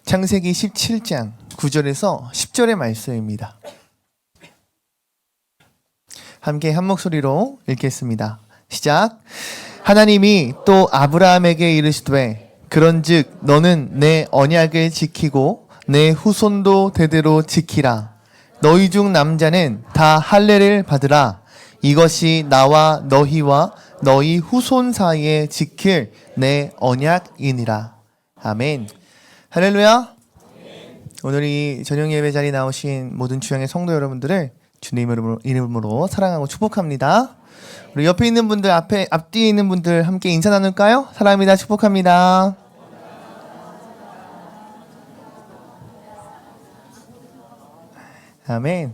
창세기 17장 9절에서 10절의 말씀입니다. 함께 한 목소리로 읽겠습니다. 시작. 하나님이 또 아브라함에게 이르시되 그런즉 너는 내 언약을 지키고 내 후손도 대대로 지키라. 너희 중 남자는 다 할례를 받으라. 이것이 나와 너희와 너희 후손 사이에 지킬 내 언약이니라. 아멘. 할렐루야. 오늘 이 저녁 예배 자리에 나오신 모든 주양의 성도 여러분들을 주님 이름으로 사랑하고 축복합니다. 우리 옆에 있는 분들, 앞뒤에 있는 분들 함께 인사 나눌까요? 사랑합니다. 축복합니다. 아멘.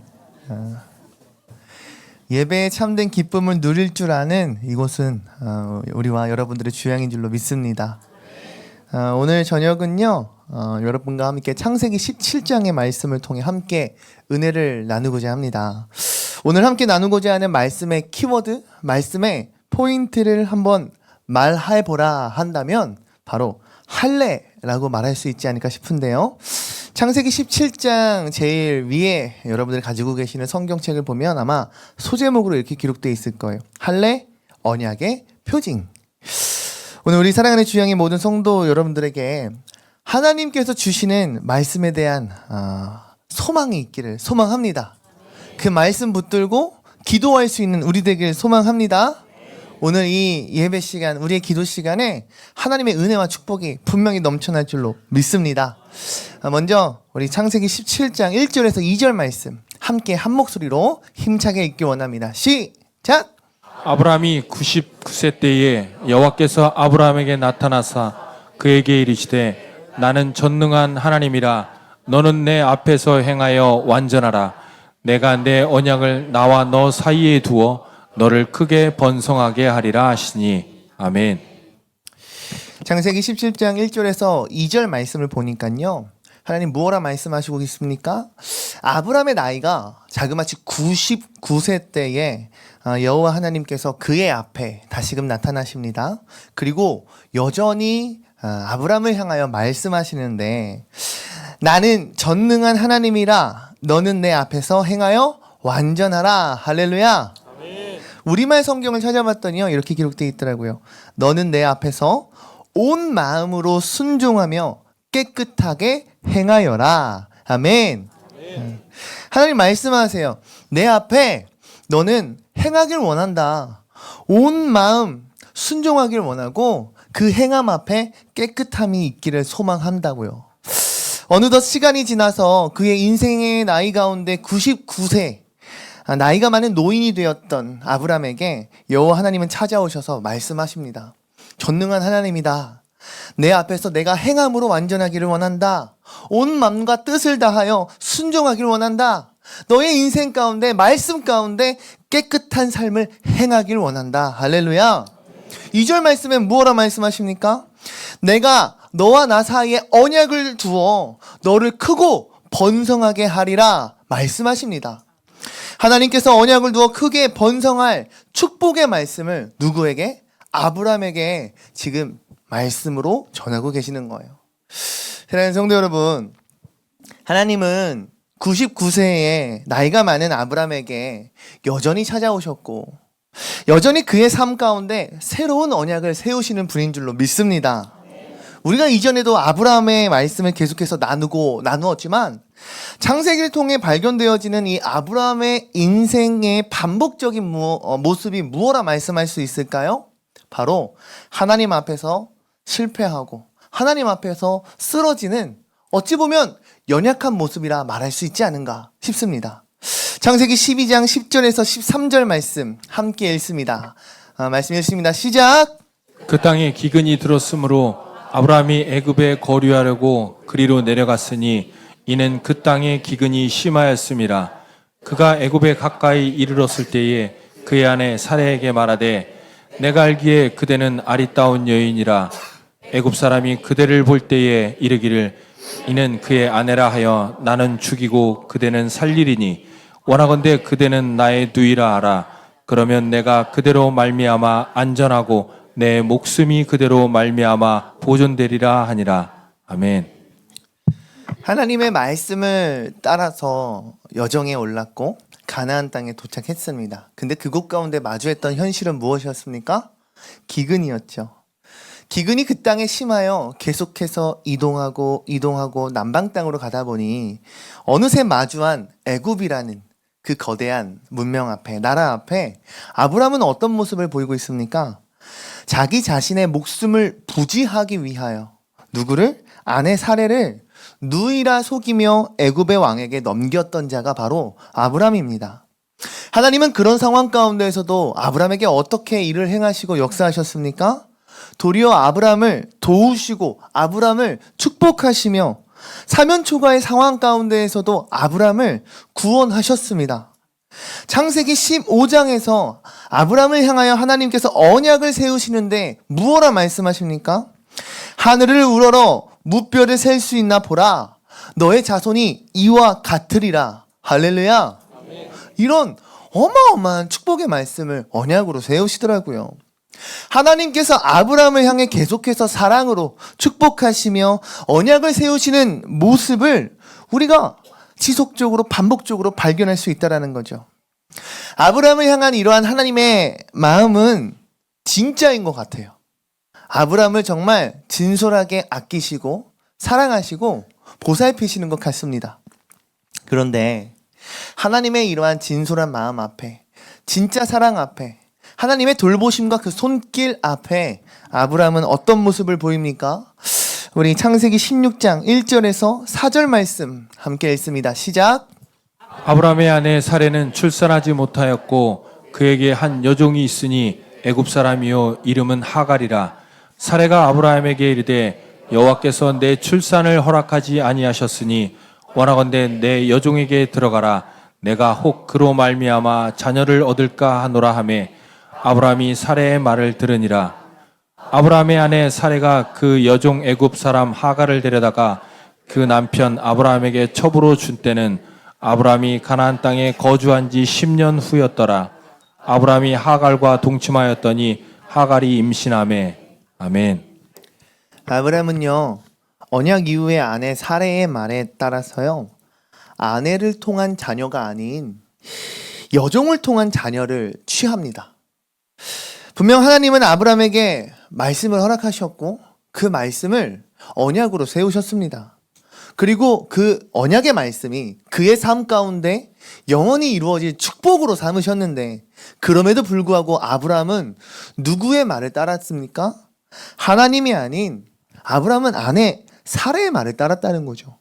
예배의 참된 기쁨을 누릴 줄 아는 이곳은 우리와 여러분들의 주양인 줄로 믿습니다. 오늘 저녁은요, 여러분과 함께 창세기 17장의 말씀을 통해 함께 은혜를 나누고자 합니다. 오늘 함께 나누고자 하는 말씀의 키워드, 말씀의 포인트를 한번 말해보라 한다면 바로 할례라고 말할 수 있지 않을까 싶은데요. 창세기 17장 제일 위에 여러분들이 가지고 계시는 성경책을 보면 아마 소제목으로 이렇게 기록되어 있을 거예요. 할례, 언약의 표징. 오늘 우리 사랑하는 주양의 모든 성도 여러분들에게 하나님께서 주시는 말씀에 대한 소망이 있기를 소망합니다. 그 말씀 붙들고 기도할 수 있는 우리 되길 소망합니다. 오늘 이 예배 시간, 우리의 기도 시간에 하나님의 은혜와 축복이 분명히 넘쳐날 줄로 믿습니다. 먼저 우리 창세기 17장 1절에서 2절 말씀 함께 한 목소리로 힘차게 읽기 원합니다. 시작! 아브라함이 99세 때에 여호와께서 아브라함에게 나타나사 그에게 이르시되 나는 전능한 하나님이라. 너는 내 앞에서 행하여 완전하라. 내가 내 언약을 나와 너 사이에 두어 너를 크게 번성하게 하리라 하시니. 아멘. 창세기 17장 1절에서 2절 말씀을 보니까요, 하나님 무엇라 말씀하시고 있습니까? 아브라함의 나이가 자그마치 99세 때에 여호와 하나님께서 그의 앞에 다시금 나타나십니다. 그리고 여전히 아브라함을 향하여 말씀하시는데, 나는 전능한 하나님이라. 너는 내 앞에서 행하여 완전하라. 할렐루야. 아멘. 우리말 성경을 찾아봤더니요, 이렇게 기록되어 있더라고요. 너는 내 앞에서 온 마음으로 순종하며 깨끗하게 행하여라. 아멘. 아멘. 하나님 말씀하세요. 내 앞에 너는 행하길 원한다. 온 마음 순종하길 원하고 그 행함 앞에 깨끗함이 있기를 소망한다고요. 어느덧 시간이 지나서 그의 인생의 나이 가운데 99세, 나이가 많은 노인이 되었던 아브라함에게 여호와 하나님은 찾아오셔서 말씀하십니다. 전능한 하나님이다. 내 앞에서 내가 행함으로 완전하기를 원한다. 온 마음과 뜻을 다하여 순종하기를 원한다. 너의 인생 가운데, 말씀 가운데 깨끗한 삶을 행하기를 원한다. 할렐루야. 2절 말씀엔 무엇라 말씀하십니까? 내가 너와 나 사이에 언약을 두어 너를 크고 번성하게 하리라 말씀하십니다. 하나님께서 언약을 두어 크게 번성할 축복의 말씀을 누구에게? 아브라함에게 지금 말씀으로 전하고 계시는 거예요. 사랑하는 성도 여러분, 하나님은 99세에 나이가 많은 아브라함에게 여전히 찾아오셨고 여전히 그의 삶 가운데 새로운 언약을 세우시는 분인 줄로 믿습니다. 우리가 이전에도 아브라함의 말씀을 계속해서 나누었지만 창세기를 통해 발견되어지는 이 아브라함의 인생의 반복적인 모습이 무엇라 말씀할 수 있을까요? 바로 하나님 앞에서 실패하고 하나님 앞에서 쓰러지는, 어찌 보면 연약한 모습이라 말할 수 있지 않은가 싶습니다. 창세기 12장 10절에서 13절 말씀 함께 읽습니다. 말씀 읽습니다. 시작! 그 땅에 기근이 들었으므로 아브라함이 애굽에 거류하려고 그리로 내려갔으니 이는 그 땅에 기근이 심하였음이라. 그가 애굽에 가까이 이르렀을 때에 그의 아내 사레에게 말하되 내가 알기에 그대는 아리따운 여인이라. 애굽 사람이 그대를 볼 때에 이르기를 이는 그의 아내라 하여 나는 죽이고 그대는 살리리니 원하건대 그대는 나의 누이라 하라. 그러면 내가 그대로 말미암아 안전하고 내 목숨이 그대로 말미암아 보존되리라 하니라. 아멘. 하나님의 말씀을 따라서 여정에 올랐고 가나안 땅에 도착했습니다. 근데 그곳 가운데 마주했던 현실은 무엇이었습니까? 기근이었죠. 기근이 그 땅에 심하여 계속해서 이동하고 남방 땅으로 가다 보니 어느새 마주한 애굽이라는 그 거대한 문명 앞에, 나라 앞에 아브라함은 어떤 모습을 보이고 있습니까? 자기 자신의 목숨을 부지하기 위하여 누구를? 아내 사레를 누이라 속이며 애굽의 왕에게 넘겼던 자가 바로 아브라함입니다. 하나님은 그런 상황 가운데에서도 아브라함에게 어떻게 일을 행하시고 역사하셨습니까? 도리어 아브라함을 도우시고 아브라함을 축복하시며 사면 초과의 상황 가운데에서도 아브라함을 구원하셨습니다. 창세기 15장에서 아브라함을 향하여 하나님께서 언약을 세우시는데 무엇라 말씀하십니까? 하늘을 우러러 무뼈를 셀 수 있나 보라. 너의 자손이 이와 같으리라. 할렐루야. 이런 어마어마한 축복의 말씀을 언약으로 세우시더라고요. 하나님께서 아브라함을 향해 계속해서 사랑으로 축복하시며 언약을 세우시는 모습을 우리가 지속적으로 반복적으로 발견할 수 있다는 거죠. 아브라함을 향한 이러한 하나님의 마음은 진짜인 것 같아요. 아브라함을 정말 진솔하게 아끼시고 사랑하시고 보살피시는 것 같습니다. 그런데 하나님의 이러한 진솔한 마음 앞에, 진짜 사랑 앞에, 하나님의 돌보심과 그 손길 앞에 아브라함은 어떤 모습을 보입니까? 우리 창세기 16장 1절에서 4절 말씀 함께 읽습니다. 시작. 아브라함의 아내 사레는 출산하지 못하였고 그에게 한 여종이 있으니 애굽 사람이요 이름은 하갈이라. 사레가 아브라함에게 이르되 여호와께서 내 출산을 허락하지 아니하셨으니 원하건대 내 여종에게 들어가라. 내가 혹 그로 말미암아 자녀를 얻을까 하노라 하매 아브라함이 사레의 말을 들으니라. 아브라함의 아내 사레가 그 여종 애굽 사람 하갈을 데려다가 그 남편 아브라함에게 첩으로 준 때는 아브라함이 가나안 땅에 거주한 지 10년 후였더라. 아브라함이 하갈과 동침하였더니 하갈이 임신하매. 아멘. 아브라함은요, 언약 이후의 아내 사레의 말에 따라서요, 아내를 통한 자녀가 아닌 여종을 통한 자녀를 취합니다. 분명 하나님은 아브라함에게 말씀을 허락하셨고 그 말씀을 언약으로 세우셨습니다. 그리고 그 언약의 말씀이 그의 삶 가운데 영원히 이루어질 축복으로 삼으셨는데 그럼에도 불구하고 아브라함은 누구의 말을 따랐습니까? 하나님이 아닌 아브라함은 아내 사레의 말을 따랐다는 거죠.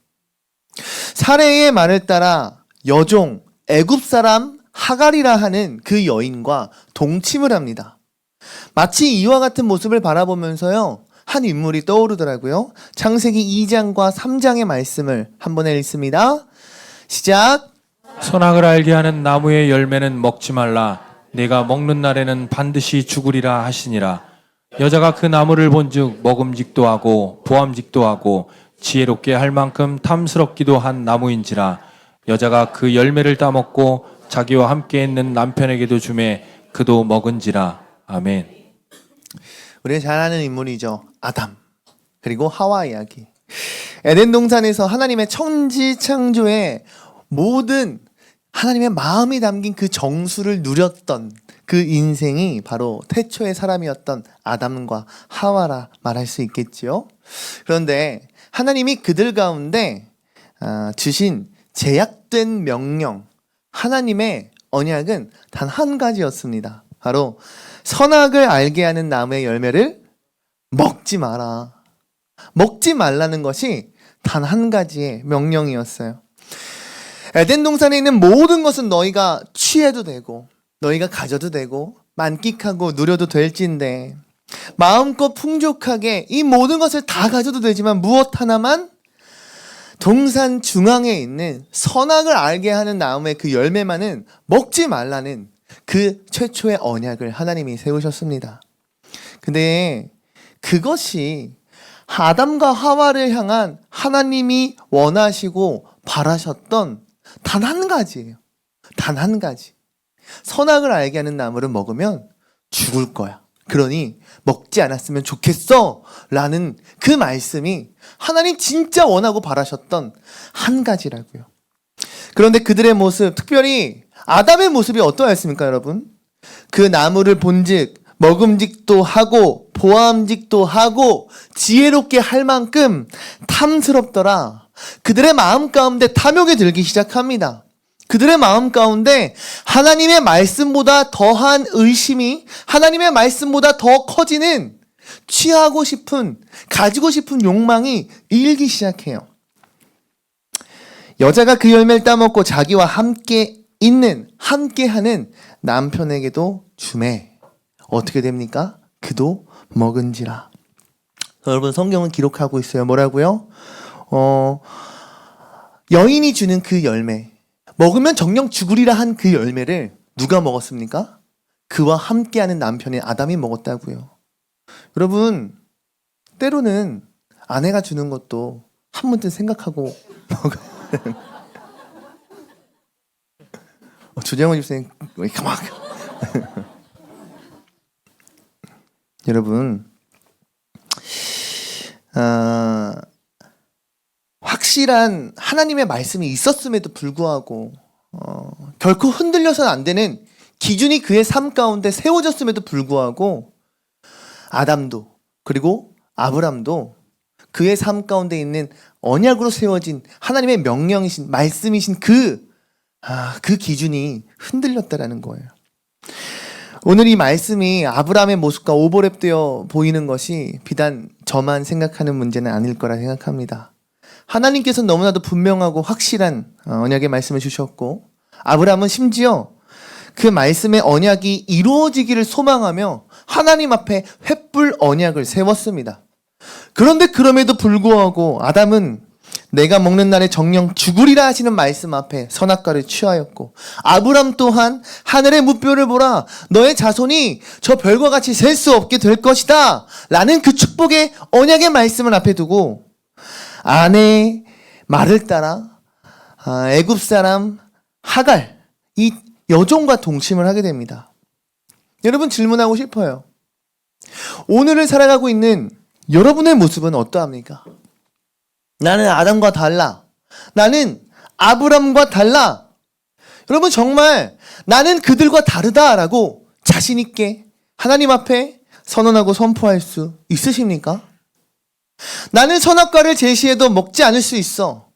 사레의 말을 따라 여종 애굽 사람 하갈이라 하는 그 여인과 동침을 합니다. 마치 이와 같은 모습을 바라보면서요, 한 인물이 떠오르더라고요. 창세기 2장과 3장의 말씀을 한 번에 읽습니다. 시작. 선악을 알게 하는 나무의 열매는 먹지 말라. 내가 먹는 날에는 반드시 죽으리라 하시니라. 여자가 그 나무를 본즉 먹음직도 하고 보암직도 하고 지혜롭게 할 만큼 탐스럽기도 한 나무인지라. 여자가 그 열매를 따먹고 자기와 함께 있는 남편에게도 주매 그도 먹은지라. 아멘. 우리가 잘 아는 인물이죠. 아담 그리고 하와 이야기. 에덴 동산에서 하나님의 천지 창조의 모든 하나님의 마음이 담긴 그 정수를 누렸던 그 인생이 바로 태초의 사람이었던 아담과 하와라 말할 수 있겠지요. 그런데 하나님이 그들 가운데 주신 제약된 명령, 하나님의 언약은 단 한 가지였습니다. 바로 선악을 알게 하는 나무의 열매를 먹지 마라. 먹지 말라는 것이 단 한 가지의 명령이었어요. 에덴 동산에 있는 모든 것은 너희가 취해도 되고 너희가 가져도 되고 만끽하고 누려도 될진데 마음껏 풍족하게 이 모든 것을 다 가져도 되지만 무엇 하나만 동산 중앙에 있는 선악을 알게 하는 나무의 그 열매만은 먹지 말라는 그 최초의 언약을 하나님이 세우셨습니다. 근데 그것이 아담과 하와를 향한 하나님이 원하시고 바라셨던 단 한 가지예요. 단 한 가지. 선악을 알게 하는 나무를 먹으면 죽을 거야. 그러니 먹지 않았으면 좋겠어 라는 그 말씀이 하나님 진짜 원하고 바라셨던 한 가지라고요. 그런데 그들의 모습, 특별히 아담의 모습이 어떠했습니까, 여러분? 그 나무를 본즉 먹음직도 하고 보암직도 하고 지혜롭게 할 만큼 탐스럽더라. 그들의 마음 가운데 탐욕이 들기 시작합니다. 그들의 마음 가운데 하나님의 말씀보다 더한 의심이, 하나님의 말씀보다 더 커지는 취하고 싶은, 가지고 싶은 욕망이 일기 시작해요. 여자가 그 열매를 따먹고 자기와 함께하는 남편에게도 주매. 어떻게 됩니까? 그도 먹은지라. 여러분, 성경은 기록하고 있어요. 뭐라고요? 여인이 주는 그 열매, 먹으면 정령 죽으리라 한 그 열매를 누가 먹었습니까? 그와 함께하는 남편인 아담이 먹었다고요. 여러분, 때로는 아내가 주는 것도 한 번쯤 생각하고 먹어야 되는. 조정원 집사님 왜 이렇게 막 여러분, 확실한 하나님의 말씀이 있었음에도 불구하고 결코 흔들려서는 안 되는 기준이 그의 삶 가운데 세워졌음에도 불구하고 아담도 그리고 아브람도 그의 삶 가운데 있는 언약으로 세워진 하나님의 명령이신 말씀이신 그 기준이 흔들렸다라는 거예요. 오늘 이 말씀이 아브라함의 모습과 오버랩되어 보이는 것이 비단 저만 생각하는 문제는 아닐 거라 생각합니다. 하나님께서 너무나도 분명하고 확실한 언약의 말씀을 주셨고, 아브라함은 심지어 그 말씀의 언약이 이루어지기를 소망하며 하나님 앞에 횃불 언약을 세웠습니다. 그런데 그럼에도 불구하고 아담은 내가 먹는 날에 정령 죽으리라 하시는 말씀 앞에 선악과를 취하였고, 아브람 또한 하늘의 무뼈를 보라, 너의 자손이 저 별과 같이 셀 수 없게 될 것이다 라는 그 축복의 언약의 말씀을 앞에 두고 아내의 말을 따라 애굽 사람 하갈, 이 여종과 동침을 하게 됩니다. 여러분, 질문하고 싶어요. 오늘을 살아가고 있는 여러분의 모습은 어떠합니까? 나는 아담과 달라. 나는 아브람과 달라. 여러분, 정말 나는 그들과 다르다라고 자신 있게 하나님 앞에 선언하고 선포할 수 있으십니까? 나는 선악과를 제시해도 먹지 않을 수 있어.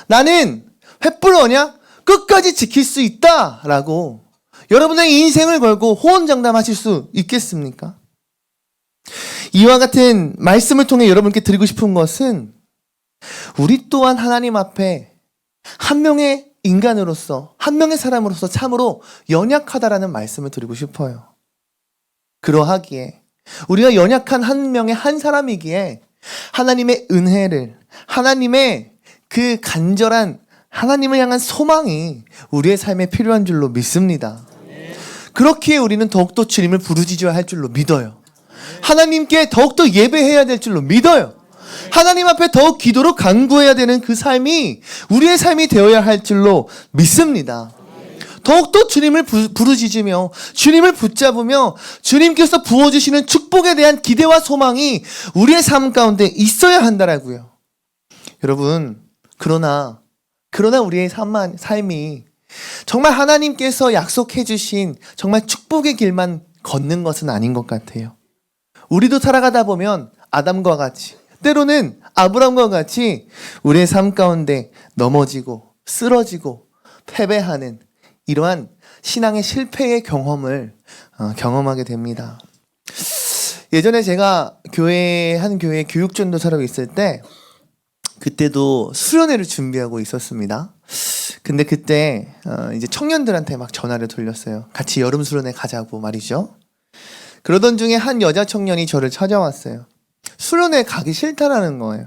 나는 횃불 언약 끝까지 지킬 수 있다라고 여러분의 인생을 걸고 호언장담하실 수 있겠습니까? 이와 같은 말씀을 통해 여러분께 드리고 싶은 것은 우리 또한 하나님 앞에 한 명의 인간으로서, 한 명의 사람으로서 참으로 연약하다라는 말씀을 드리고 싶어요. 그러하기에 우리가 연약한 한 명의 한 사람이기에 하나님의 은혜를, 하나님의 그 간절한 하나님을 향한 소망이 우리의 삶에 필요한 줄로 믿습니다. 그렇기에 우리는 더욱더 주님을 부르짖어야 할 줄로 믿어요. 하나님께 더욱더 예배해야 될 줄로 믿어요. 하나님 앞에 더욱 기도로 간구해야 되는 그 삶이 우리의 삶이 되어야 할 줄로 믿습니다. 더욱더 주님을 부르짖으며 주님을 붙잡으며 주님께서 부어주시는 축복에 대한 기대와 소망이 우리의 삶 가운데 있어야 한다라고요. 여러분, 그러나 우리의 삶이 정말 하나님께서 약속해 주신 정말 축복의 길만 걷는 것은 아닌 것 같아요. 우리도 살아가다 보면 아담과 같이, 때로는 아브람과 같이 우리의 삶 가운데 넘어지고 쓰러지고 패배하는 이러한 신앙의 실패의 경험을 경험하게 됩니다. 예전에 제가 한 교회 교육전도사로 있을 때, 그때도 수련회를 준비하고 있었습니다. 근데 그때 이제 청년들한테 막 전화를 돌렸어요. 같이 여름 수련회 가자고 말이죠. 그러던 중에 한 여자 청년이 저를 찾아왔어요. 수련회 가기 싫다라는 거예요.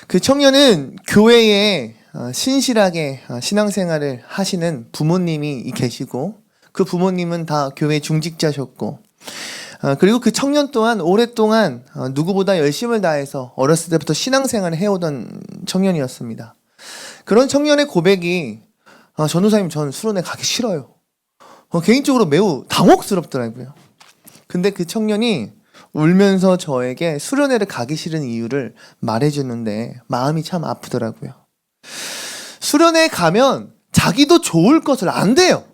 그 청년은 교회에 신실하게 신앙생활을 하시는 부모님이 계시고, 그 부모님은 다 교회 중직자셨고, 그리고 그 청년 또한 오랫동안 누구보다 열심을 다해서 어렸을 때부터 신앙생활을 해오던 청년이었습니다. 그런 청년의 고백이 전도사님, 전 수련회 가기 싫어요. 개인적으로 매우 당혹스럽더라고요. 근데 그 청년이 울면서 저에게 수련회를 가기 싫은 이유를 말해주는데 마음이 참 아프더라고요. 수련회에 가면 자기도 좋을 것을 안대요.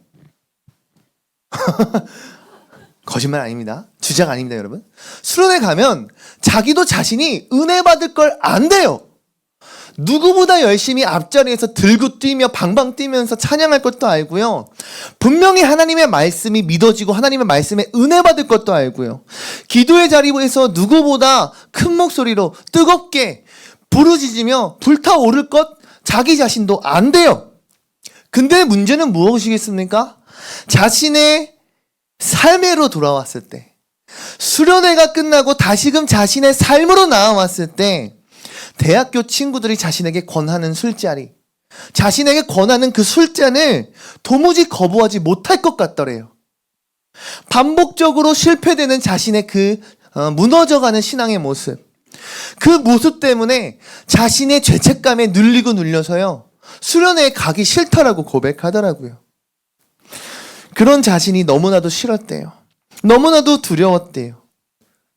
거짓말 아닙니다. 주작 아닙니다, 여러분. 수련회 가면 자기도 자신이 은혜 받을 걸 안대요. 누구보다 열심히 앞자리에서 들고 뛰며 방방 뛰면서 찬양할 것도 알고요. 분명히 하나님의 말씀이 믿어지고 하나님의 말씀에 은혜 받을 것도 알고요. 기도의 자리에서 누구보다 큰 목소리로 뜨겁게 부르짖으며 불타오를 것 자기 자신도 안 돼요. 근데 문제는 무엇이겠습니까? 자신의 삶으로 돌아왔을 때, 수련회가 끝나고 다시금 자신의 삶으로 나와왔을 때 대학교 친구들이 자신에게 권하는 술자리, 자신에게 권하는 그 술잔을 도무지 거부하지 못할 것 같더래요. 반복적으로 실패되는 자신의 그 무너져가는 신앙의 모습, 그 모습 때문에 자신의 죄책감에 눌리고 눌려서요, 수련회에 가기 싫다라고 고백하더라고요. 그런 자신이 너무나도 싫었대요. 너무나도 두려웠대요.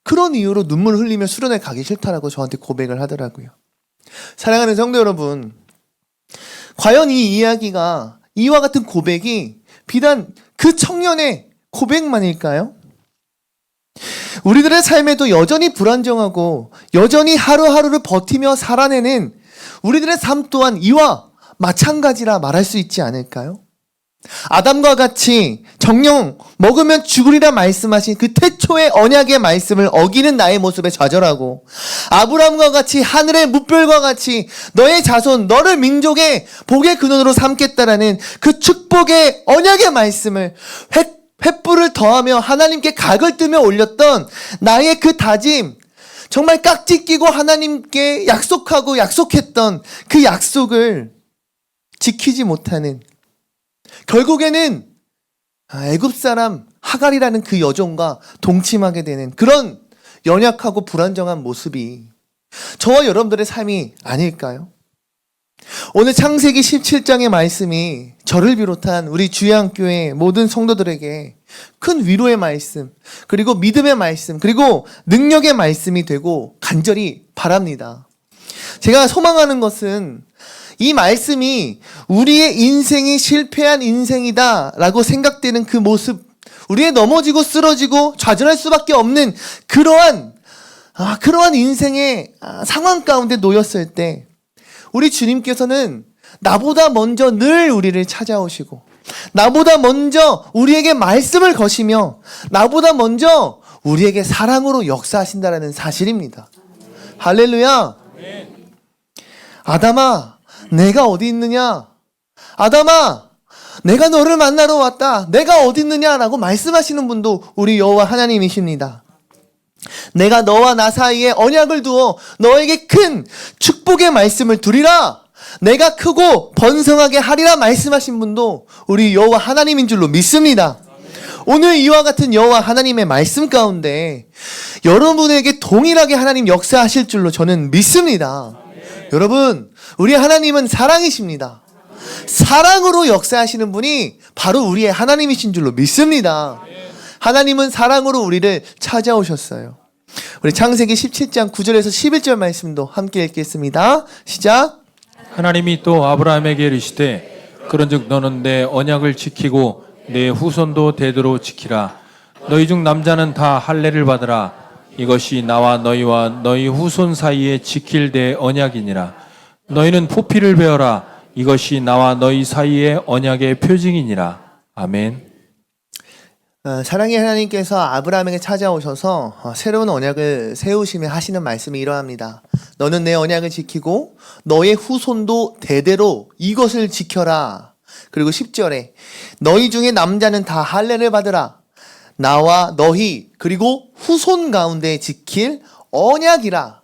그런 이유로 눈물 흘리며 수련회 가기 싫다라고 저한테 고백을 하더라고요. 사랑하는 성도 여러분, 과연 이 이야기가, 이와 같은 고백이 비단 그 청년의 고백만일까요? 우리들의 삶에도 여전히 불안정하고 여전히 하루하루를 버티며 살아내는 우리들의 삶 또한 이와 마찬가지라 말할 수 있지 않을까요? 아담과 같이 정령 먹으면 죽으리라 말씀하신 그 태초의 언약의 말씀을 어기는 나의 모습에 좌절하고, 아브라함과 같이 하늘의 뭇별과 같이 너의 자손 너를 민족의 복의 근원으로 삼겠다라는 그 축복의 언약의 말씀을 횃불을 더하며 하나님께 각을 뜨며 올렸던 나의 그 다짐, 정말 깍지 끼고 하나님께 약속하고 약속했던 그 약속을 지키지 못하는, 결국에는 애굽 사람 하갈이라는 그 여종과 동침하게 되는 그런 연약하고 불안정한 모습이 저와 여러분들의 삶이 아닐까요? 오늘 창세기 17장의 말씀이 저를 비롯한 우리 주양교회 모든 성도들에게 큰 위로의 말씀, 그리고 믿음의 말씀, 그리고 능력의 말씀이 되고 간절히 바랍니다. 제가 소망하는 것은 이 말씀이 우리의 인생이 실패한 인생이다 라고 생각되는 그 모습, 우리의 넘어지고 쓰러지고 좌절할 수밖에 없는 그러한 인생의 상황 가운데 놓였을 때 우리 주님께서는 나보다 먼저 늘 우리를 찾아오시고, 나보다 먼저 우리에게 말씀을 거시며, 나보다 먼저 우리에게 사랑으로 역사하신다라는 사실입니다. 할렐루야. 아담아, 내가 어디 있느냐? 아담아, 내가 너를 만나러 왔다. 내가 어디 있느냐라고 말씀하시는 분도 우리 여호와 하나님이십니다. 내가 너와 나 사이에 언약을 두어 너에게 큰 축복의 말씀을 두리라. 내가 크고 번성하게 하리라 말씀하신 분도 우리 여호와 하나님인 줄로 믿습니다. 오늘 이와 같은 여호와 하나님의 말씀 가운데 여러분에게 동일하게 하나님 역사하실 줄로 저는 믿습니다. 여러분, 우리 하나님은 사랑이십니다. 사랑으로 역사하시는 분이 바로 우리의 하나님이신 줄로 믿습니다. 하나님은 사랑으로 우리를 찾아오셨어요. 우리 창세기 17장 9절에서 11절 말씀도 함께 읽겠습니다. 시작. 하나님이 또 아브라함에게 이르시되 그런즉 너는 내 언약을 지키고 내 후손도 대대로 지키라. 너희 중 남자는 다 할례를 받으라. 이것이 나와 너희와 너희 후손 사이에 지킬 내 언약이니라. 너희는 포피를 베어라. 이것이 나와 너희 사이의 언약의 표징이니라. 아멘. 사랑의 하나님께서 아브라함에게 찾아오셔서 새로운 언약을 세우시며 하시는 말씀이 이러합니다. 너는 내 언약을 지키고 너의 후손도 대대로 이것을 지켜라. 그리고 10절에 너희 중에 남자는 다 할례를 받으라. 나와 너희 그리고 후손 가운데 지킬 언약이라.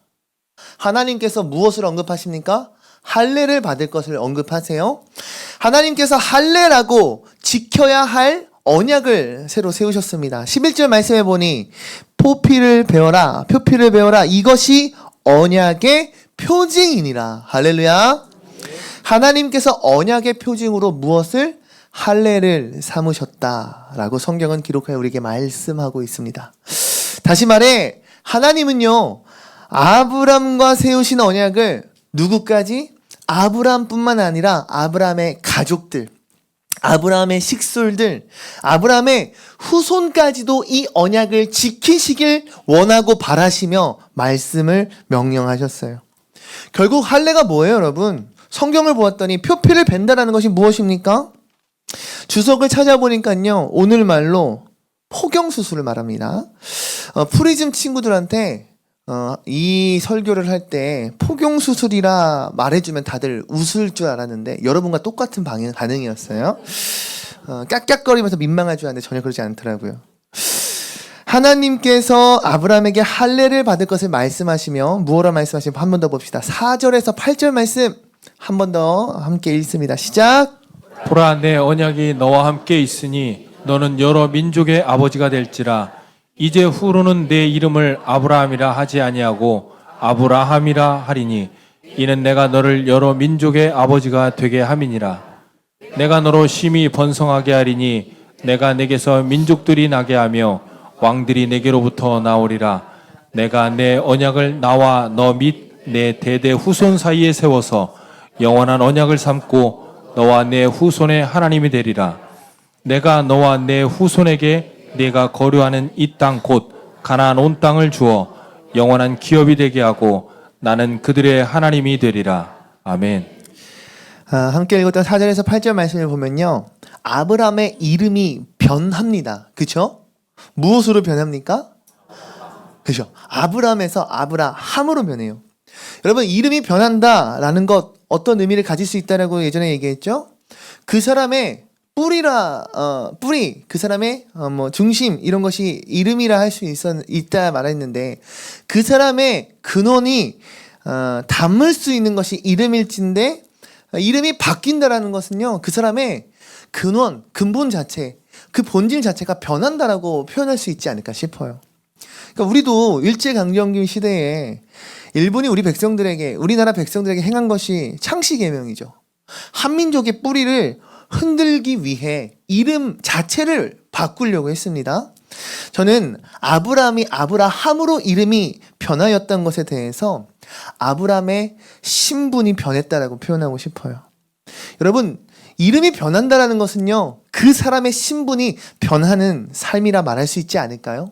하나님께서 무엇을 언급하십니까? 할례를 받을 것을 언급하세요. 하나님께서 할례라고 지켜야 할 언약을 새로 세우셨습니다. 11절 말씀해 보니 표피를 베어라. 이것이 언약의 표징이니라. 할렐루야. 하나님께서 언약의 표징으로 무엇을? 할례를 삼으셨다라고 성경은 기록하여 우리에게 말씀하고 있습니다. 다시 말해 하나님은요 아브람과 세우신 언약을 누구까지? 아브람뿐만 아니라 아브람의 가족들, 아브라함의 식솔들, 아브라함의 후손까지도 이 언약을 지키시길 원하고 바라시며 말씀을 명령하셨어요. 결국 할례가 뭐예요, 여러분? 성경을 보았더니 표피를 벤다라는 것이 무엇입니까? 주석을 찾아보니까요, 오늘 말로 포경수술을 말합니다. 프리즘 친구들한테 이 설교를 할 때 포경수술이라 말해주면 다들 웃을 줄 알았는데 여러분과 똑같은 반응이었어요. 깍깍거리면서 민망할 줄 알았는데 전혀 그러지 않더라고요. 하나님께서 아브라함에게 할례를 받을 것을 말씀하시며 무엇라 말씀하시면 한 번 더 봅시다. 4절에서 8절 말씀 한 번 더 함께 읽습니다. 시작. 보라, 내 언약이 너와 함께 있으니 너는 여러 민족의 아버지가 될지라. 이제 후로는 내 이름을 아브라함이라 하지 아니하고 아브라함이라 하리니 이는 내가 너를 여러 민족의 아버지가 되게 함이니라. 내가 너로 심히 번성하게 하리니 내가 내게서 민족들이 나게 하며 왕들이 내게로부터 나오리라. 내가 내 언약을 나와 너 및 내 대대 후손 사이에 세워서 영원한 언약을 삼고 너와 내 후손의 하나님이 되리라. 내가 너와 내 후손에게 네가 거류하는 이 땅 곧 가나안 온 땅을 주어 영원한 기업이 되게 하고 나는 그들의 하나님이 되리라. 아멘. 함께 읽었던 4절에서 8절 말씀을 보면요, 아브라함의 이름이 변합니다. 그렇죠? 무엇으로 변합니까? 그렇죠. 아브라함에서 아브라함으로 변해요. 여러분, 이름이 변한다라는 것 어떤 의미를 가질 수 있다라고 예전에 얘기했죠? 그 사람의 뿌리, 그 사람의 중심, 이런 것이 이름이라 할 수 있다 말했는데, 그 사람의 근원이 담을 수 있는 것이 이름일진데, 이름이 바뀐다라는 것은요, 그 사람의 근본 자체, 그 본질 자체가 변한다라고 표현할 수 있지 않을까 싶어요. 그러니까 우리도 일제강점기 시대에 일본이 우리나라 백성들에게 행한 것이 창씨개명이죠. 한민족의 뿌리를 흔들기 위해 이름 자체를 바꾸려고 했습니다. 저는 아브라함이 아브라함으로 이름이 변하였던 것에 대해서 아브라함의 신분이 변했다라고 표현하고 싶어요. 여러분, 이름이 변한다라는 것은요, 그 사람의 신분이 변하는 삶이라 말할 수 있지 않을까요?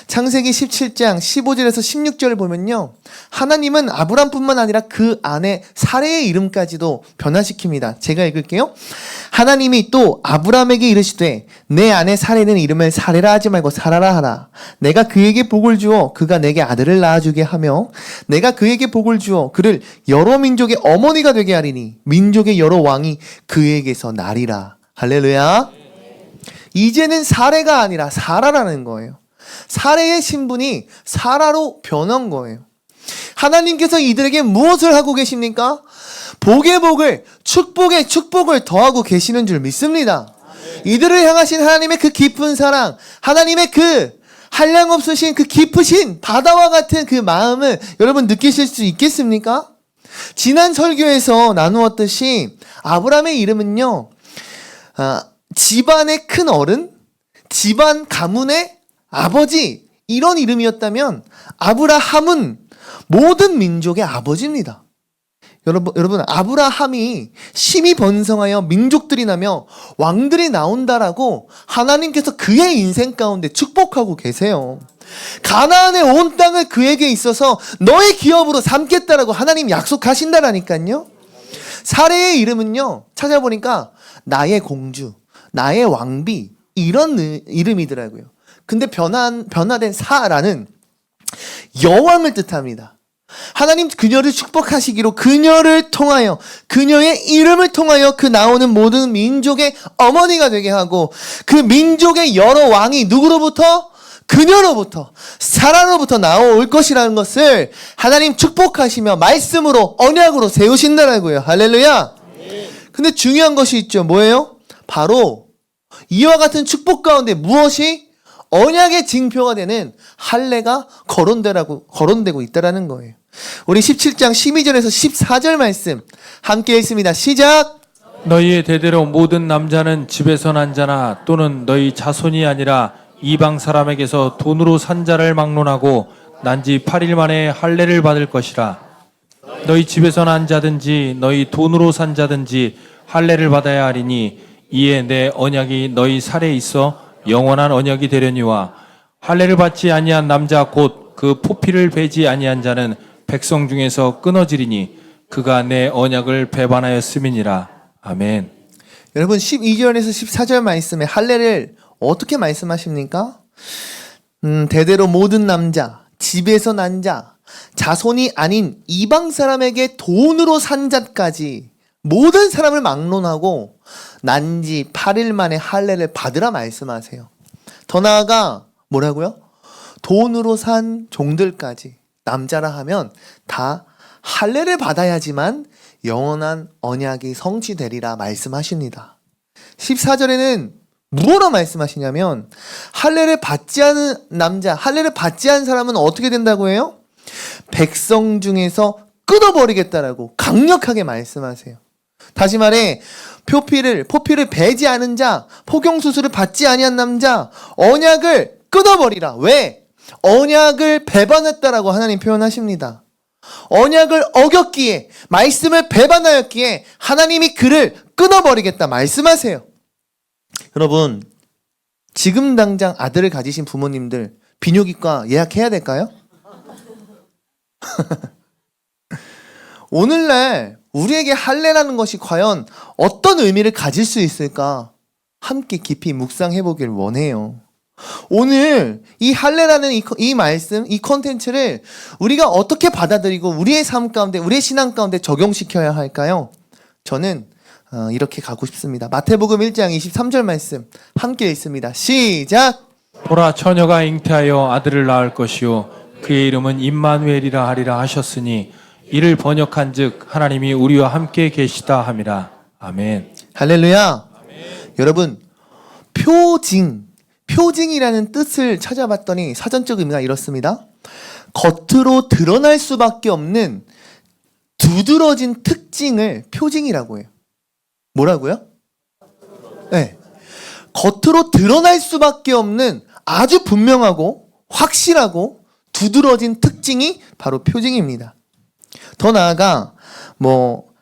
창세기 17장 15절에서 16절을 보면요, 하나님은 아브람뿐만 아니라 그 안에 사레의 이름까지도 변화시킵니다. 제가 읽을게요. 하나님이 또 아브람에게 이르시되 내 아내 사레는 이름을 사레라 하지 말고 사라라 하라. 내가 그에게 복을 주어 그가 내게 아들을 낳아주게 하며 내가 그에게 복을 주어 그를 여러 민족의 어머니가 되게 하리니 민족의 여러 왕이 그에게서 나리라. 할렐루야. 이제는 사레가 아니라 사라라는 거예요. 사레의 신분이 사라로 변한 거예요. 하나님께서 이들에게 무엇을 하고 계십니까? 복의 복을, 축복의 축복을 더하고 계시는 줄 믿습니다. 이들을 향하신 하나님의 그 깊은 사랑, 하나님의 그 한량없으신 그 깊으신 바다와 같은 그 마음을 여러분 느끼실 수 있겠습니까? 지난 설교에서 나누었듯이 아브라함의 이름은요, 집안의 큰 어른, 집안 가문의 아버지, 이런 이름이었다면 아브라함은 모든 민족의 아버지입니다. 여러분, 아브라함이 심히 번성하여 민족들이 나며 왕들이 나온다라고 하나님께서 그의 인생 가운데 축복하고 계세요. 가나안의 온 땅을 그에게 있어서 너의 기업으로 삼겠다라고 하나님 약속하신다라니까요. 사레의 이름은요, 찾아보니까 나의 공주, 나의 왕비, 이런 이름이더라고요. 근데 변화된 사라는 여왕을 뜻합니다. 하나님 그녀를 축복하시기로 그녀를 통하여, 그녀의 이름을 통하여 그 나오는 모든 민족의 어머니가 되게 하고 그 민족의 여러 왕이 누구로부터? 그녀로부터, 사라로부터 나올 것이라는 것을 하나님 축복하시며 말씀으로, 언약으로 세우신다라고요. 할렐루야. 근데 중요한 것이 있죠. 뭐예요? 바로 이와 같은 축복 가운데 무엇이? 언약의 징표가 되는 할례가 거론되고 있다라는 거예요. 우리 17장 12절에서 14절 말씀 함께 읽습니다. 시작. 너희의 대대로 모든 남자는 집에서 난 자나 또는 너희 자손이 아니라 이방 사람에게서 돈으로 산 자를 막론하고 난 지 8일 만에 할례를 받을 것이라. 너희 집에서 난 자든지 너희 돈으로 산 자든지 할례를 받아야 하리니 이에 내 언약이 너희 살에 있어 영원한 언약이 되려니와 할례를 받지 아니한 남자 곧 그 포피를 베지 아니한 자는 백성 중에서 끊어지리니 그가 내 언약을 배반하였음이니라. 아멘. 여러분 12절에서 14절 말씀에 할례를 어떻게 말씀하십니까? 대대로 모든 남자, 집에서 난 자, 자손이 아닌 이방 사람에게 돈으로 산 자까지 모든 사람을 막론하고 난 지 8일 만에 할례를 받으라 말씀하세요. 더 나아가 뭐라고요? 돈으로 산 종들까지 남자라 하면 다 할례를 받아야지만 영원한 언약이 성취되리라 말씀하십니다. 14절에는 무엇라 말씀하시냐면 할례를 받지 않은 남자, 할례를 받지 않은 사람은 어떻게 된다고 해요? 백성 중에서 끊어버리겠다라고 강력하게 말씀하세요. 다시 말해 포피를 베지 않은 자, 포경수술을 받지 아니한 남자, 언약을 끊어버리라. 왜? 언약을 배반했다라고 하나님 표현하십니다. 언약을 어겼기에, 말씀을 배반하였기에 하나님이 그를 끊어버리겠다 말씀하세요. 여러분, 지금 당장 아들을 가지신 부모님들 비뇨기과 예약해야 될까요? 오늘날 우리에게 할례라는 것이 과연 어떤 의미를 가질 수 있을까? 함께 깊이 묵상해 보길 원해요. 오늘 이 할례라는 이 말씀, 이 컨텐츠를 우리가 어떻게 받아들이고 우리의 삶 가운데, 우리의 신앙 가운데 적용시켜야 할까요? 저는 이렇게 가고 싶습니다. 마태복음 1장 23절 말씀 함께 읽습니다. 시작! 보라 처녀가 잉태하여 아들을 낳을 것이요 그의 이름은 임마누엘이라 하리라 하셨으니 이를 번역한즉 하나님이 우리와 함께 계시다 함이라. 아멘. 할렐루야. 아멘. 여러분, 표징이라는 뜻을 찾아봤더니 사전적 의미가 이렇습니다. 겉으로 드러날 수밖에 없는 두드러진 특징을 표징이라고 해요. 뭐라고요? 네. 겉으로 드러날 수밖에 없는 아주 분명하고 확실하고 두드러진 특징이 바로 표징입니다. 더 나아가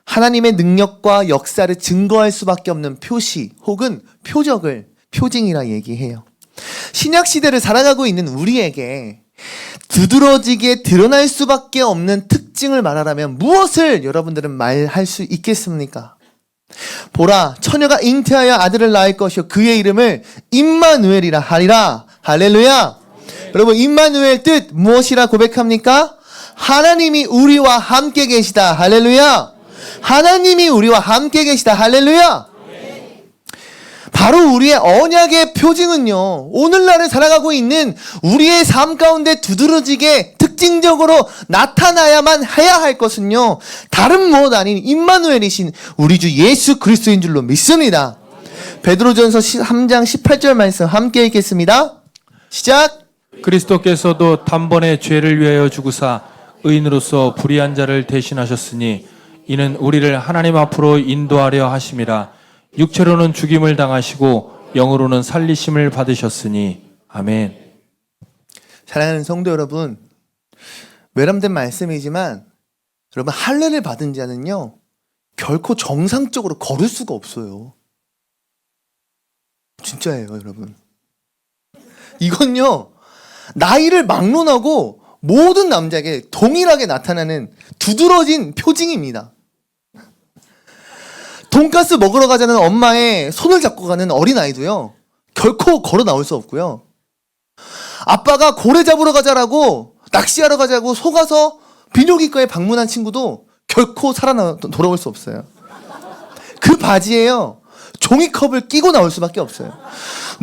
하나님의 능력과 역사를 증거할 수밖에 없는 표시 혹은 표적을 표징이라 얘기해요. 신약 시대를 살아가고 있는 우리에게 두드러지게 드러날 수밖에 없는 특징을 말하라면 무엇을 여러분들은 말할 수 있겠습니까? 보라, 처녀가 잉태하여 아들을 낳을 것이요 그의 이름을 임마누엘이라 하리라. 할렐루야. 여러분, 임마누엘 뜻 무엇이라 고백합니까? 하나님이 우리와 함께 계시다. 할렐루야. 하나님이 우리와 함께 계시다. 할렐루야. 바로 우리의 언약의 표징은요, 오늘날을 살아가고 있는 우리의 삶 가운데 두드러지게 특징적으로 나타나야만 해야 할 것은요, 다른 무엇 아닌 임마누엘이신 우리 주 예수 그리스도인 줄로 믿습니다. 베드로전서 3장 18절 말씀 함께 읽겠습니다. 시작! 그리스도께서도 단번에 죄를 위하여 죽으사 의인으로서 불의한 자를 대신하셨으니 이는 우리를 하나님 앞으로 인도하려 하심이라. 육체로는 죽임을 당하시고 영으로는 살리심을 받으셨으니. 아멘. 사랑하는 성도 여러분, 외람된 말씀이지만 여러분, 할례를 받은 자는요 결코 정상적으로 걸을 수가 없어요. 진짜예요, 여러분. 이건요 나이를 막론하고 모든 남자에게 동일하게 나타나는 두드러진 표징입니다. 돈가스 먹으러 가자는 엄마의 손을 잡고 가는 어린아이도요 결코 걸어 나올 수 없고요, 아빠가 고래 잡으러 가자라고 낚시하러 가자고 속아서 비뇨기과에 방문한 친구도 결코 돌아올 수 없어요. 그 바지에요 종이컵을 끼고 나올 수밖에 없어요.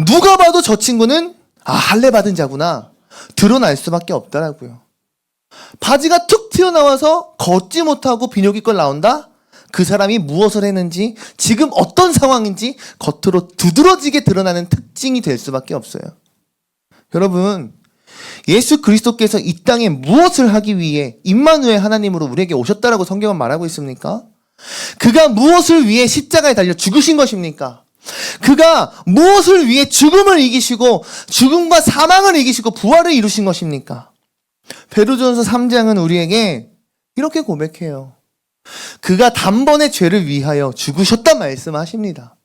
누가 봐도 저 친구는 할례 받은 자구나 드러날 수밖에 없더라고요. 바지가 툭 튀어나와서 걷지 못하고 비뇨기과를 나온다? 그 사람이 무엇을 했는지, 지금 어떤 상황인지 겉으로 두드러지게 드러나는 특징이 될 수밖에 없어요. 여러분, 예수 그리스도께서 이 땅에 무엇을 하기 위해 임마누엘 하나님으로 우리에게 오셨다라고 성경은 말하고 있습니까? 그가 무엇을 위해 십자가에 달려 죽으신 것입니까? 그가 무엇을 위해 죽음을 이기시고 죽음과 사망을 이기시고 부활을 이루신 것입니까? 베드로전서 3장은 우리에게 이렇게 고백해요. 그가 단번에 죄를 위하여 죽으셨단 말씀하십니다.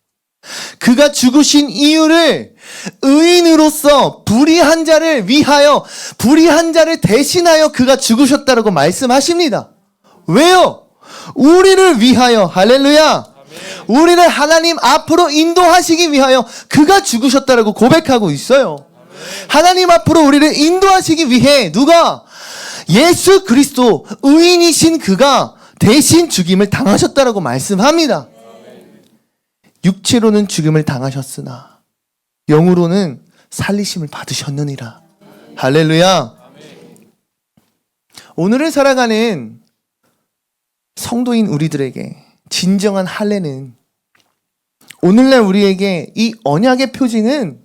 그가 죽으신 이유를 의인으로서 불의한 자를 위하여, 불의한 자를 대신하여 그가 죽으셨다라고 말씀하십니다. 왜요? 우리를 위하여. 할렐루야. 우리를 하나님 앞으로 인도하시기 위하여 그가 죽으셨다라고 고백하고 있어요. 하나님 앞으로 우리를 인도하시기 위해 누가? 예수 그리스도 의인이신 그가 대신 죽임을 당하셨다라고 말씀합니다. 육체로는 죽임을 당하셨으나 영으로는 살리심을 받으셨느니라. 할렐루야. 오늘을 살아가는 성도인 우리들에게 진정한 할례는, 오늘날 우리에게 이 언약의 표징은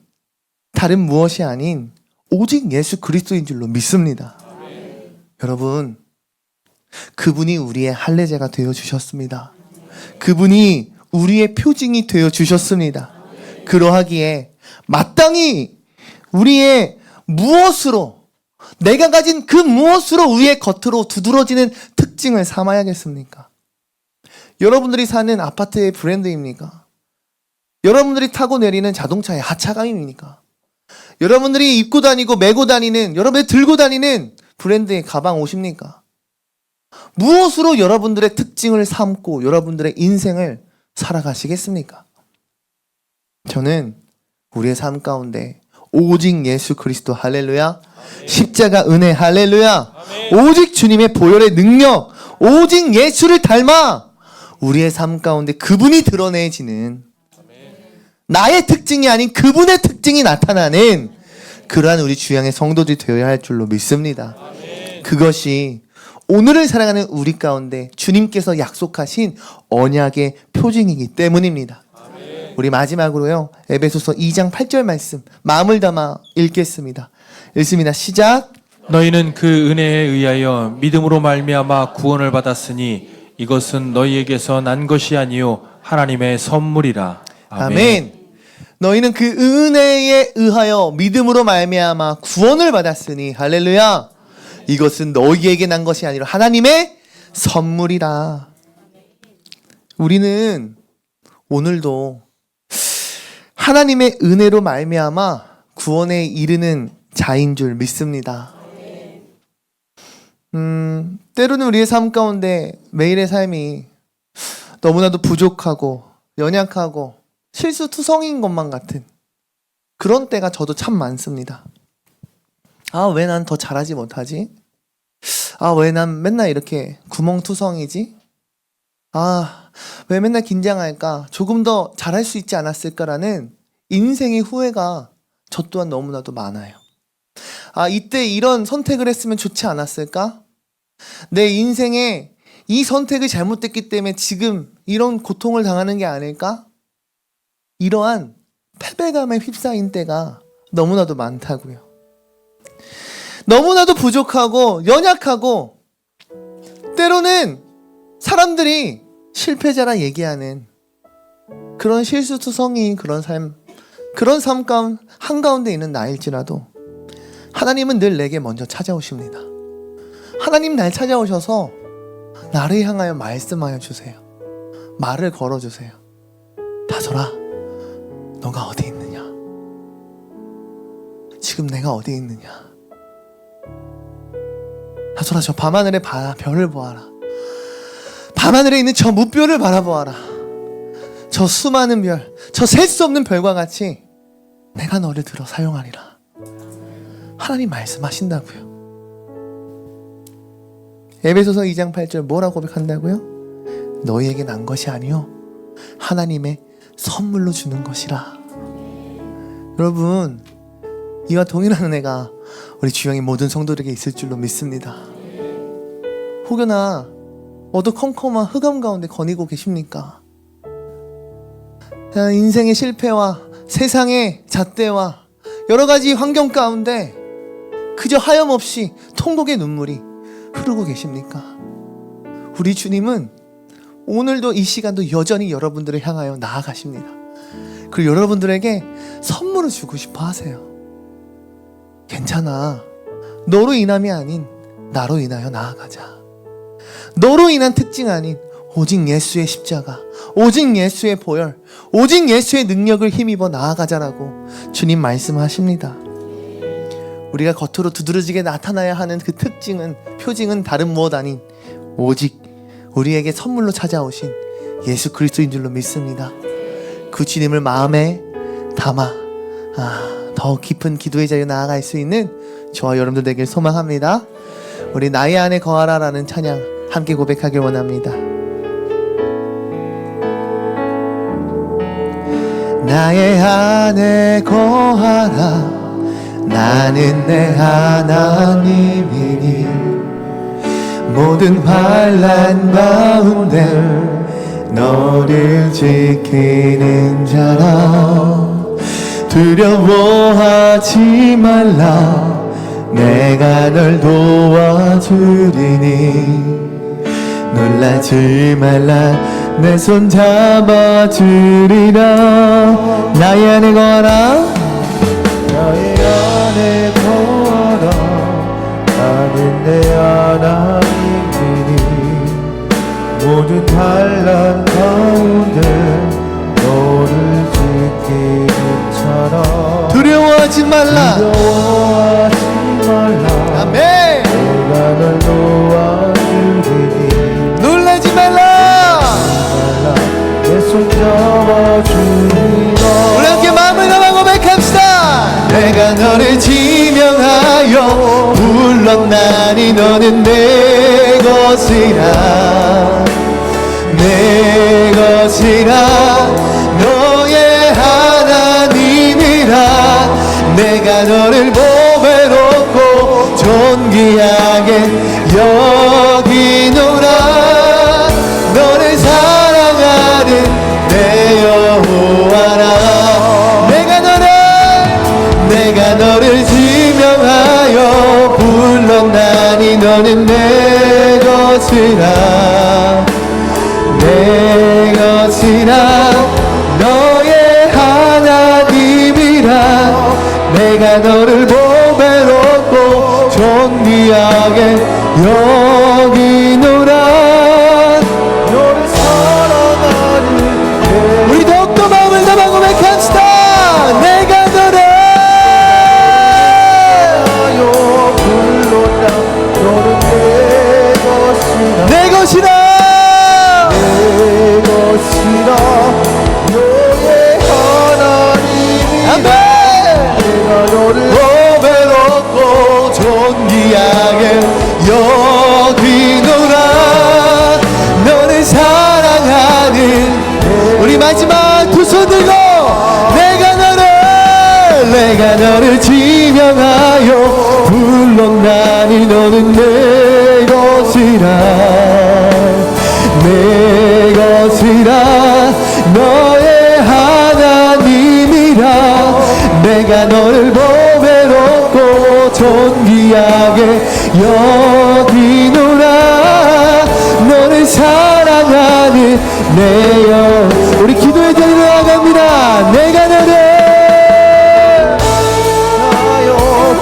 다른 무엇이 아닌 오직 예수 그리스도인 줄로 믿습니다. 여러분, 그분이 우리의 할례제가 되어 주셨습니다. 그분이 우리의 표징이 되어 주셨습니다. 그러하기에 마땅히 우리의 무엇으로, 내가 가진 그 무엇으로 우리의 겉으로 두드러지는 특징을 삼아야겠습니까? 여러분들이 사는 아파트의 브랜드입니까? 여러분들이 타고 내리는 자동차의 하차감입니까? 여러분들이 입고 다니고 메고 다니는, 여러분들이 들고 다니는 브랜드의 가방 옷입니까? 무엇으로 여러분들의 특징을 삼고 여러분들의 인생을 살아가시겠습니까? 저는 우리의 삶 가운데 오직 예수 그리스도, 할렐루야, 십자가 은혜, 할렐루야, 오직 주님의 보혈의 능력, 오직 예수를 닮아 우리의 삶 가운데 그분이 드러내지는, 나의 특징이 아닌 그분의 특징이 나타나는 그러한 우리 주양의 성도들이 되어야 할 줄로 믿습니다. 그것이 오늘을 살아가는 우리 가운데 주님께서 약속하신 언약의 표징이기 때문입니다. 우리 마지막으로요, 에베소서 2장 8절 말씀 마음을 담아 읽겠습니다. 읽습니다. 시작. 너희는 그 은혜에 의하여 믿음으로 말미암아 구원을 받았으니 이것은 너희에게서 난 것이 아니요 하나님의 선물이라. 아멘. 너희는 그 은혜에 의하여 믿음으로 말미암아 구원을 받았으니, 할렐루야, 이것은 너희에게 난 것이 아니라 하나님의 선물이라. 우리는 오늘도 하나님의 은혜로 말미암아 구원에 이르는 자인 줄 믿습니다. 때로는 우리의 삶 가운데 매일의 삶이 너무나도 부족하고 연약하고 실수투성인 것만 같은 그런 때가 저도 참 많습니다. 아, 왜 난 더 잘하지 못하지? 아, 왜 난 맨날 이렇게 구멍투성이지? 아, 왜 맨날 긴장할까? 조금 더 잘할 수 있지 않았을까라는 인생의 후회가 저 또한 너무나도 많아요. 아, 이때 이런 선택을 했으면 좋지 않았을까? 내 인생에 이 선택을 잘못했기 때문에 지금 이런 고통을 당하는 게 아닐까? 이러한 패배감에 휩싸인 때가 너무나도 많다고요. 너무나도 부족하고 연약하고 때로는 사람들이 실패자라 얘기하는 그런 실수투성이인 그런 삶 한가운데 있는 나일지라도 하나님은 늘 내게 먼저 찾아오십니다. 하나님 날 찾아오셔서 나를 향하여 말씀하여 주세요. 말을 걸어주세요. 다솔아, 너가 어디 있느냐? 지금 내가 어디 있느냐? 다솔아, 저 밤하늘의 별을 보아라. 밤하늘에 있는 저 무별을 바라보아라. 저 수많은 별, 저 셀 수 없는 별과 같이 내가 너를 들어 사용하리라. 하나님 말씀하신다고요. 에베소서 2장 8절 뭐라고 고백한다고요? 너희에게 난 것이 아니요 하나님의 선물로 주는 것이라. 여러분, 이와 동일한 은혜가 우리 주영의 모든 성도들에게 있을 줄로 믿습니다. 혹여나 어두컴컴한 흑암 가운데 거니고 계십니까? 인생의 실패와 세상의 잣대와 여러 가지 환경 가운데 그저 하염없이 통곡의 눈물이 흐르고 계십니까? 우리 주님은 오늘도 이 시간도 여전히 여러분들을 향하여 나아가십니다. 그리고 여러분들에게 선물을 주고 싶어 하세요. 괜찮아. 너로 인함이 아닌 나로 인하여 나아가자. 너로 인한 특징 아닌 오직 예수의 십자가, 오직 예수의 보혈, 오직 예수의 능력을 힘입어 나아가자라고 주님 말씀하십니다. 우리가 겉으로 두드러지게 나타나야 하는 그 특징은, 표징은 다른 무엇 아닌 오직 우리에게 선물로 찾아오신 예수 그리스도인 줄로 믿습니다. 그 주님을 마음에 담아 더 깊은 기도의 자리에 나아갈 수 있는 저와 여러분들 되길 소망합니다. 우리 나의 안에 거하라 라는 찬양 함께 고백하길 원합니다. 나의 안에 거하라. 나는 내 하나님이니 모든 환난 가운데 너를 지키는 자라. 두려워하지 말라. 내가 널 도와주리니 놀라지 말라. 내 손 잡아주리라. 나의 안에 거하라. 나의 안에 거하라. 나는 내 하나님이니 모든 환난 가운데 너를 지키는 자라. 두려워하지 말라. 두려워하지 말라. 아멘. 내가 널 도와주리니 놀라지 말라. 내 손 잡아주리라. 우리 함께 마음을 담아 고백합시다. 내가 너를 지명하여 불렀나니 너는 내 것이라. 내 것이라. 너의 하나님이라. 내가 너를 보배롭고 존귀하게 여기노라. 너를 사랑하는 내 여호와라. 내가 너를 지명하여 불렀나니 너는 내 것이라. 내 것이라. 너의 하나님이라. 내가 너를 보배롭고 존귀하게 여기노라. 너를 사랑하는 우리 더욱더 마음을 담아 고백합시다. 내가 너를 불렀다. 너는 내 것이라. 내 것이라. 너의 하나님이라. 아멘. 내가 너를 보배롭고 존귀하게 여기노라. 너를 사랑하는 우리 마지막 두 손 들고 내가 너를 지명하여 불렀나니 너는 내 것이라. 내 것이라. 너의 하나님이라. 내가 너를 보배롭고 존귀하게 여기노라. 너를 사랑하는 내 영. 우리 기도의 자리로 나갑니다. 내가 너를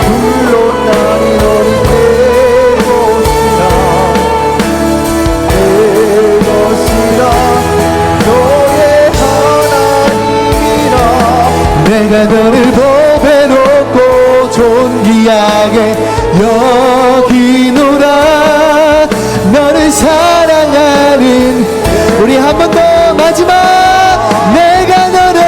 불렀나니 너는 내 것이라. 내 것이라. 너의 하나님이라. 내가 너를 보배롭고 존귀하게 여기노라. 너를 사랑하는 우리 한 번 더 마지막 내가 너를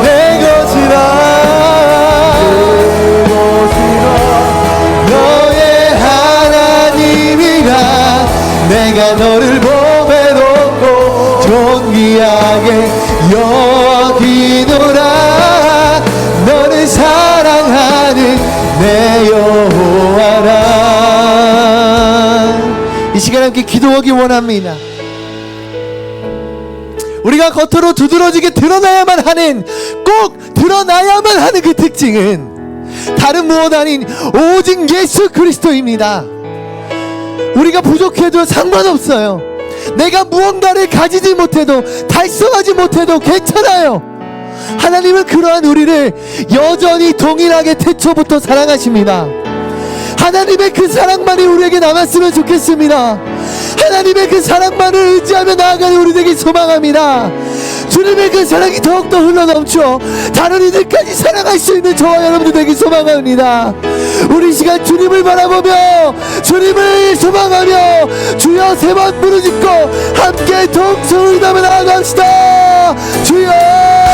내 것이라. 너의 하나님이라. 내가 너를 보배롭고 존귀하게 여기노라. 너를 사랑하는 내 여호와라. 이 시간 함께 기도하기 원합니다. 우리가 겉으로 두드러지게 드러나야만 하는, 꼭 드러나야만 하는 그 특징은 다른 무엇 아닌 오직 예수 그리스도입니다. 우리가 부족해도 상관없어요. 내가 무언가를 가지지 못해도, 달성하지 못해도 괜찮아요. 하나님은 그러한 우리를 여전히 동일하게 태초부터 사랑하십니다. 하나님의 그 사랑만이 우리에게 남았으면 좋겠습니다. 하나님의 그 사랑만을 의지하며 나아가는 우리 되길 소망합니다. 주님의 그 사랑이 더욱더 흘러넘쳐 다른 이들까지 사랑할 수 있는 저와 여러분들 되길 소망합니다. 우리 시간 주님을 바라보며 주님을 소망하며 주여 세 번 부르짖고 함께 동성을 담아 나아갑시다. 주여.